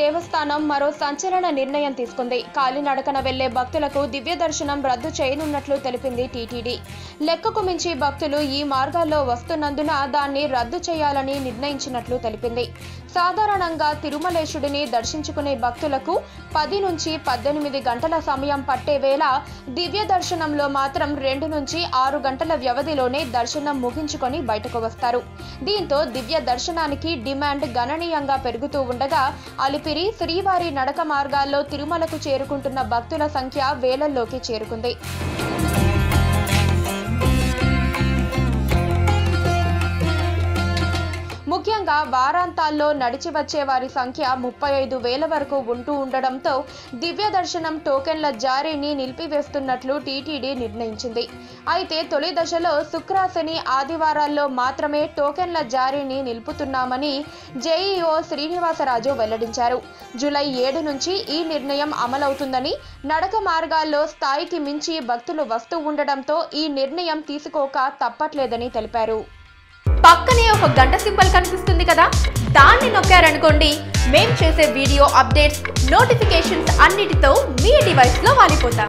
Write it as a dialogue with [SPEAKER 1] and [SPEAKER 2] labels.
[SPEAKER 1] దేవస్థానం మరో సంచలన నిర్ణయం తీసుకుంది. కాలినడకన వెళ్లే భక్తులకు దివ్య దర్శనం రద్దు చేయనున్నట్లు తెలిపింది టీటీడీ. లెక్కకు మించి భక్తులు ఈ మార్గాల్లో వస్తున్నందున దాన్ని రద్దు చేయాలని నిర్ణయించినట్లు తెలిపింది. సాధారణంగా తిరుమలేశుడిని దర్శించుకునే భక్తులకు 10 నుంచి 18 గంటల సమయం పట్టే వేళ దివ్య దర్శనంలో మాత్రం 2 నుంచి 6 గంటల వ్యవధిలోనే దర్శనం ముగించుకొని బయటకు వస్తారు. దీంతో దివ్య దర్శనానికి డిమాండ్ గణనీయంగా పెరుగుతూ ఉండగా అలిపిరి, శ్రీవారి నడక మార్గాల్లో తిరుమలకు చేరుకుంటున్న భక్తుల సంఖ్య వేలల్లోకి చేరుకుంది. ముఖ్యంగా వారాంతాల్లో నడిచి వచ్చే వారి సంఖ్య 35,000 వరకు ఉండడంతో దివ్య దర్శనం టోకెన్ల జారీని నిలిపివేస్తున్నట్లు టీటీడీ నిర్ణయించింది. అయితే తొలి దశలో శుక్ర, శని, ఆదివారాల్లో మాత్రమే టోకెన్ల జారీని నిలుపుతున్నామని జేఈఓ శ్రీనివాసరాజు వెల్లడించారు. జూలై 7 నుంచి ఈ నిర్ణయం అమలవుతుందని, నడక మార్గాల్లో స్థాయికి మించి భక్తులు వస్తూ ఉండడంతో ఈ నిర్ణయం తీసుకోక తప్పట్లేదని తెలిపారు.
[SPEAKER 2] పక్కనే ఒక గంట సింబల్ కనిపిస్తుంది కదా, దాన్ని నొక్కారనుకోండి, మేం చేసే వీడియో అప్డేట్స్, నోటిఫికేషన్స్ అన్నిటితో మీ డివైస్లో వాలిపోతాం.